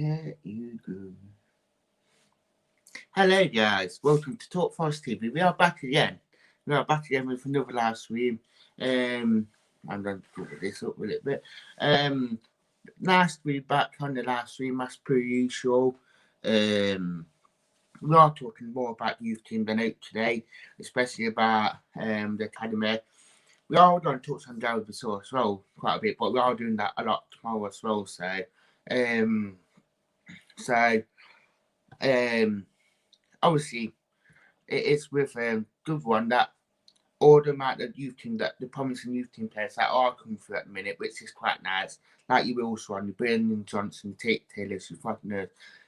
There you go. Hello guys, welcome to Talk Forest TV. We are back again. We are back again with another live stream. I'm going to cover this up a little bit. Nice to be back on the live stream as per usual. We are talking more about the youth team than out today, especially about the academy. We are going to touch on Jared Vassell as well quite a bit, but we are doing that a lot tomorrow as well. Obviously, it is with good one that all the amount of youth team that the promising youth team players that are coming through at the minute, which is quite nice. Like you will Swan, you Brendan Johnson, Tate Taylor, you Fatner,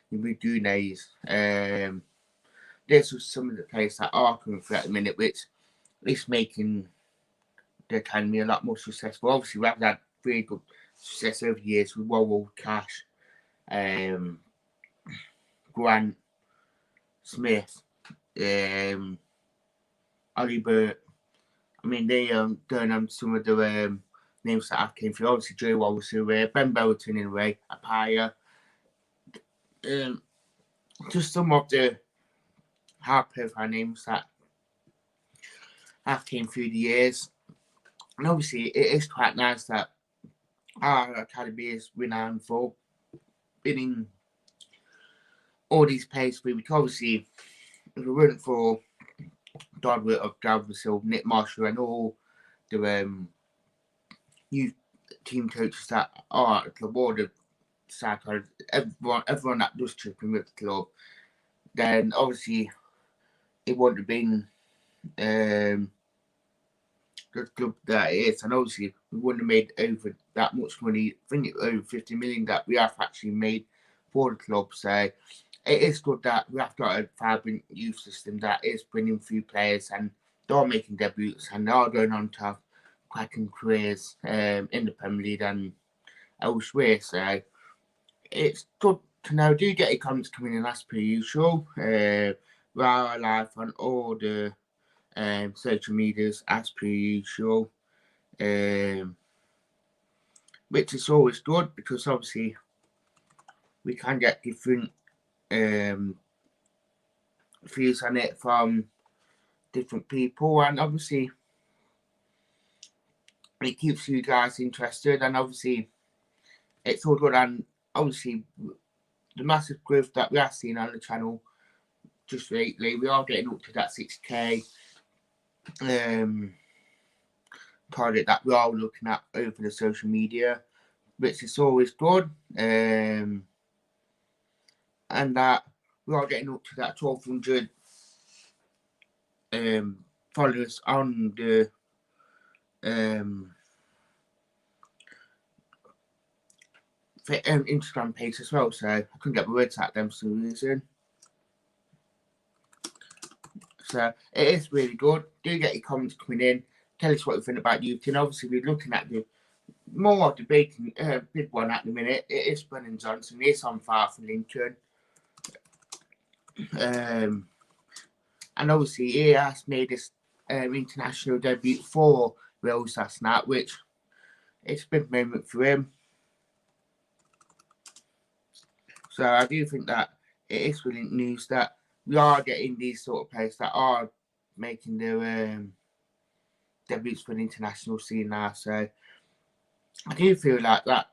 you Dunays. There's just some of the players that are coming through at the minute, which is making the academy a lot more successful. Obviously, we have had very good success over the years with Worrell, Cash, Grant, Smith, Ollie Burt. I mean, they done some of the names that have came through. Obviously, Joe Wallace away, Ben Belton in a way, Apaya. Just some of the high-profile names that have came through the years. And obviously, it is quite nice that our academy is renowned for winning all these players through. Because obviously, if it weren't for Dodwood of Jared Vassell, Nick Marshall, and all the youth team coaches that are at the club, all the psychologists, everyone that does chip in with the club, then obviously it wouldn't have been the club that it is, and obviously we wouldn't have made over that much money. I think it's over 50 million that we have actually made for the club. So it is good that we have got a vibrant youth system that is bringing through players and they're making debuts and they are going on to have cracking careers in the Premier League and elsewhere. So it's good to know. Do get your comments coming in as per usual. We are live on all the social medias as per usual, which is always good because obviously we can get different views on it from different people, and obviously it keeps you guys interested, and obviously it's all good. And obviously the massive growth that we are seeing on the channel just lately, we are getting up to that 6k target that we are looking at over the social media, which is always good, and that we are getting up to that 1200 followers on the Instagram page as well. So I couldn't get my words out them for some reason. So it is really good. Do get your comments coming in. Tell us what you think about youth. And obviously we're looking at the more debating big one at the minute. It is Brennan Johnson. He's on fire for Lincoln. And obviously he has made his international debut for Wales last night, which it's a big moment for him. So I do think that it is brilliant news that we are getting these sort of players that are making their debuts for the international scene now. So I do feel like that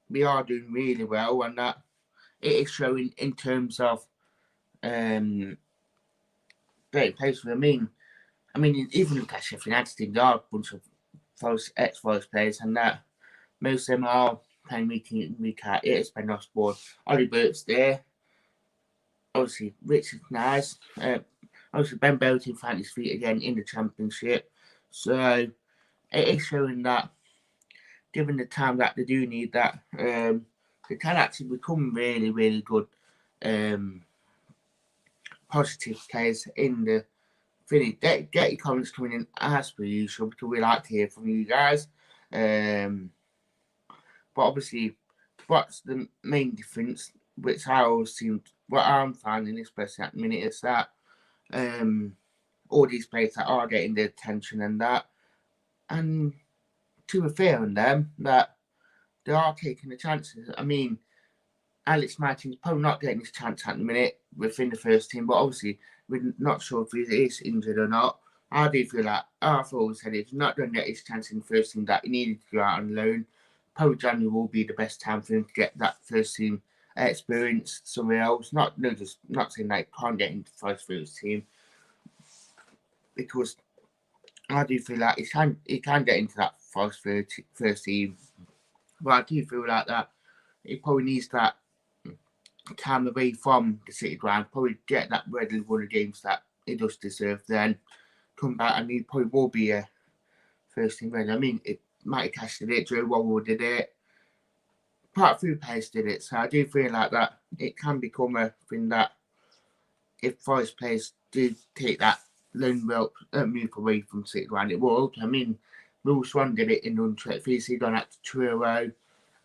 we are doing really well, and that it is showing in terms of great players. I mean, even look at Sheffield United team, there are a bunch of ex-Forest players, and that most of them are playing week in, week out. It has been Osborne, Ollie Burt's there. Obviously, Richard's nice. Obviously, Ben Belton found his feet again in the Championship. So it is showing that, given the time that they do need that, they can actually become really, really good positive players in the finish. Get your comments coming in as per usual because we like to hear from you guys. But obviously, what's the main difference, which I always seem, what I'm finding, especially at the minute, is that all these players that are getting the attention and that, and to be fair on them, that they are taking the chances. I mean, Alex Martin's probably not getting his chance at the minute within the first team, but obviously we're not sure if he is injured or not. I do feel like I've always said if he's not going to get his chance in the first team, that he needed to go out on loan. Probably January will be the best time for him to get that first team experience somewhere else. Not saying that he can't get into the first team, because I do feel like he can get into that first team, but I do feel like that he probably needs that time away from the City ground, probably get that regular run of games that he does deserve, then come back and he probably will be a first team ready. I mean, Matty Cash did it, Joe Worrall did it, quite a few players did it, so I do feel like that it can become a thing that if Forest players do take that loan move away from City ground, it will. I mean, Will Swan did it in the under-23, so he gone out to Truro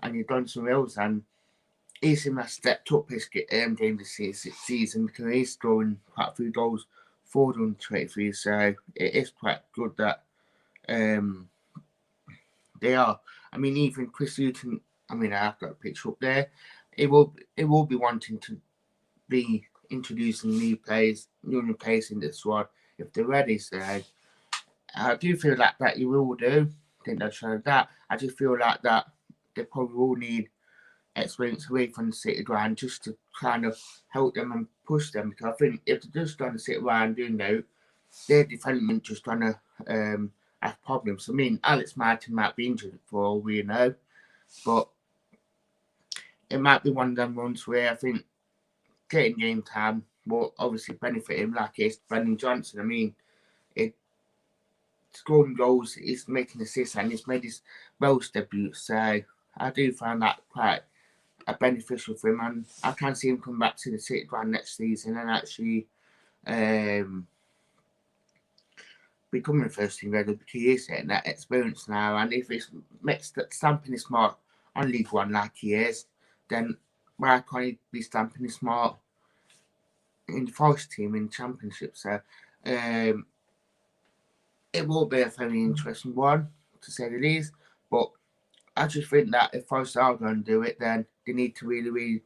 and he's done something else, and he's stepped up his game this season because he's scoring quite a few goals for the under-23, so it is quite good that they are. I mean, even Chris Hughton, I mean, I've got a picture up there, it will be wanting to be introducing new players in the squad if they're ready, so I do feel like that you will do. I think they'll show that. I just feel like that they probably will need experience away from the City ground just to kind of help them and push them, because I think if they're just trying to sit around doing that, their development just trying to have problems. I mean, Alex Martin might be injured for all we know, but it might be one of them ones where I think getting game time will obviously benefit him, like it's Brendan Johnson. I mean, scoring goals, he's making assists, and he's made his Welsh debut, so I do find that quite beneficial for him, and I can see him come back to the City ground next season and actually becoming a first team ready, because he is getting that experience now, and if he's stamping his mark on League One like he is, then why can't he be stamping his mark in the Forest team in the Championship? So it will be a very interesting one, to say the least, but I just think that if Forest are going to do it, then they need to really, really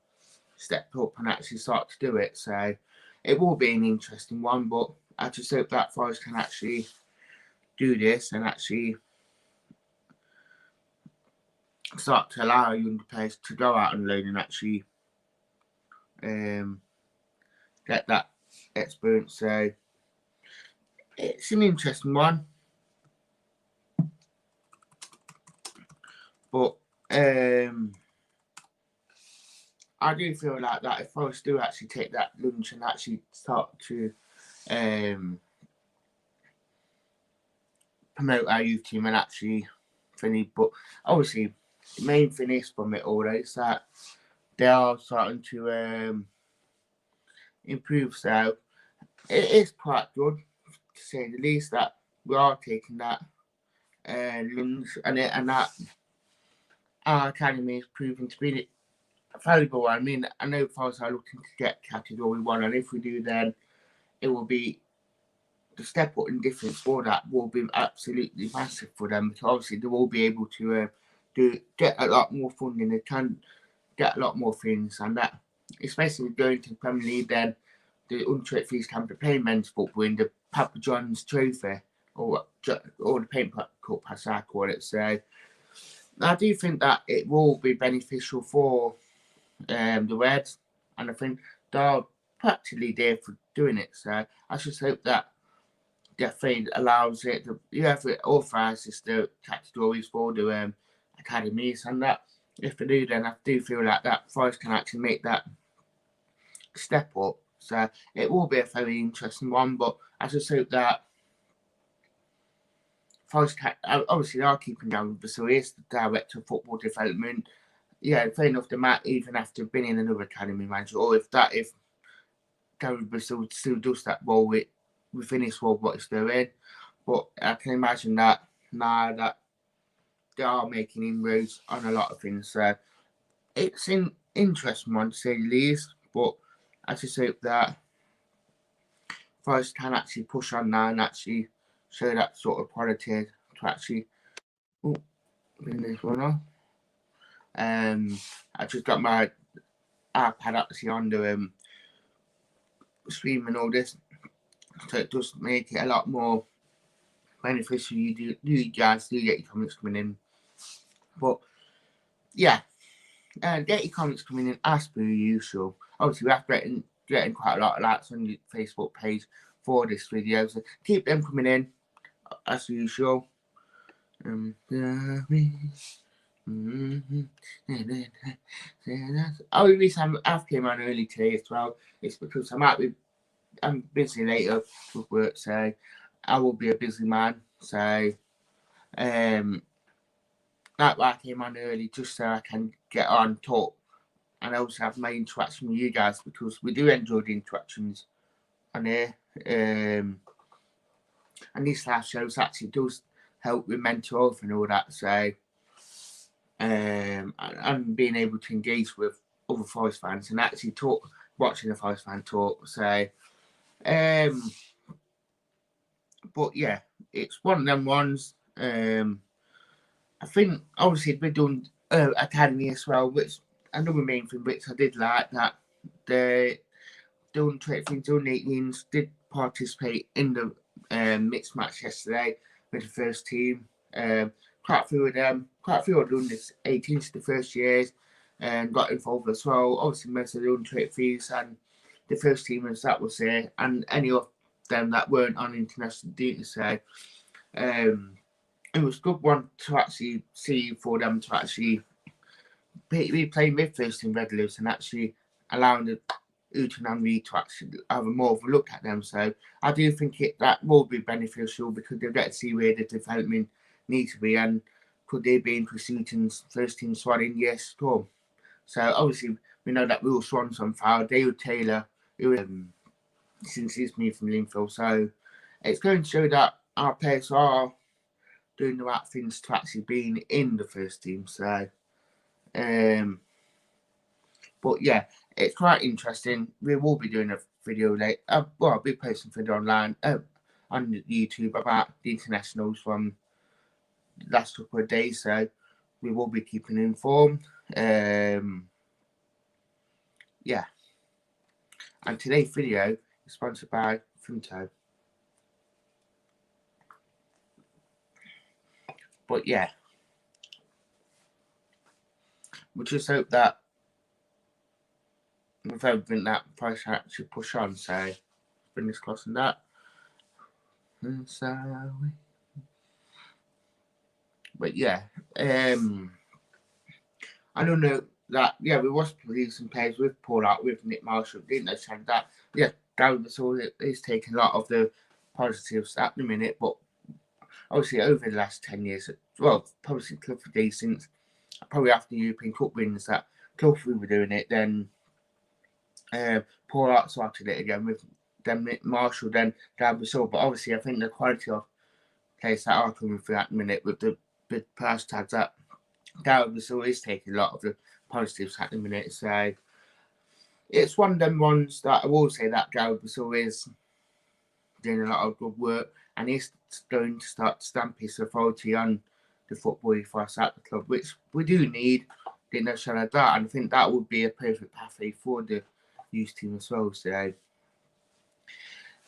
step up and actually start to do it. So it will be an interesting one, but I just hope that Forest can actually do this and actually start to allow younger players to go out on loan and actually get that experience. So it's an interesting one, but I do feel like that if Forest do actually take that lunch and actually start to promote our youth team and actually finish, but obviously the main thing is from it all is that they are starting to improve, so it is quite good, to say the least, that we are taking that lunch and that our academy is proving to be valuable. I mean, I know Forest are looking to get category 1, and if we do, then it will be the step up in difference for that will be absolutely massive for them, because obviously they will be able to get a lot more funding, they can get a lot more things, and that especially going to the Premier League, then the under-23s can be playing men's football in the Papa John's Trophy or the Paint Cup, as I call it. So I do think that it will be beneficial for the Reds, and I think they're practically there for doing it. So I just hope that the FA allows it, it authorises the categories for the academies, and that if they do, then I do feel like that Forest can actually make that step up. So it will be a very interesting one, but I just hope that Forest obviously they are keeping down with Basil, is the director of football development. Yeah, fair enough, they might even have to have been in another academy manager, or if Gary Basil still does that role within his role, what he's doing. But I can imagine that now that they are making inroads on a lot of things. So it's an interesting one, to say the least, but I just hope that Forest can actually push on now and actually show that sort of quality to actually bring this one on. I just got my iPad actually on the stream and all this, so it does make it a lot more beneficial. You guys do get your comments coming in, but yeah, get your comments coming in as per usual. Obviously, we have getting quite a lot of likes on your Facebook page for this video, so keep them coming in as usual. Only reason I've came on early today as well is because I'm busy later with work, so I will be a busy man. So that's why I came on early, just so I can get on, talk, and also have my interaction with you guys, because we do enjoy the interactions on here. And these live shows actually does help with mental health and all that. So and being able to engage with other Forest fans and actually talk, watching the Forest fan talk. So but yeah, it's one of them ones. I think obviously we're doing academy as well, which another main thing which I did like, that the doing 18s did participate in the mixed match yesterday with the first team. Quite a few of them doing this 18s the first years and got involved as well. Obviously, most of the under 23s and the first teamers that was there, and any of them that weren't on international duty. So it was a good one to actually see, for them to actually be playing with first team regulars and actually allowing the Uton and Reed to actually have a more of a look at them. So I do think that will be beneficial, because they'll get to see where the development needs to be, and could they be in Uton's first team squad in years to come. So obviously we know that Will Swan's on fire, David Taylor, who since he's moved from Linfield. So it's going to show that our players are doing the right things to actually being in the first team. So but yeah, it's quite interesting. We will be doing a video later. I'll be posting a video online on YouTube about the internationals from the last couple of days. So we will be keeping informed. Yeah. And today's video is sponsored by Funto. But yeah, we just hope that with everything that price actually push on. So fingers crossed on that. And so, but yeah, I don't know that. Yeah, we was producing players with Paul Out, with Nick Marshall, didn't they? And that, yeah, Gary Basall is taking a lot of the positives at the minute, but obviously over the last 10 years, well, probably since Clifford days, since probably after the European Cup wins that Clifford were doing it, then Paul Out started it again with then Nick Marshall, then Gary Basall. But obviously, I think the quality of players that are coming through at the minute with the big price tags, that Gary Basall is taking a lot of the positives at the minute. So it's one of them ones that I will say that Gary Basall is doing a lot of good work, and he's going to start to stamp his authority on the football for us at the club, which we do need. Didn't know that, and I think that would be a perfect pathway for the youth team as well. So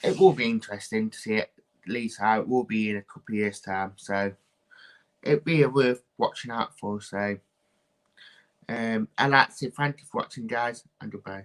it will be interesting to see at least how it will be in a couple of years' time. So it'd be worth watching out for. So I'd like to say thank you for watching, guys, and goodbye.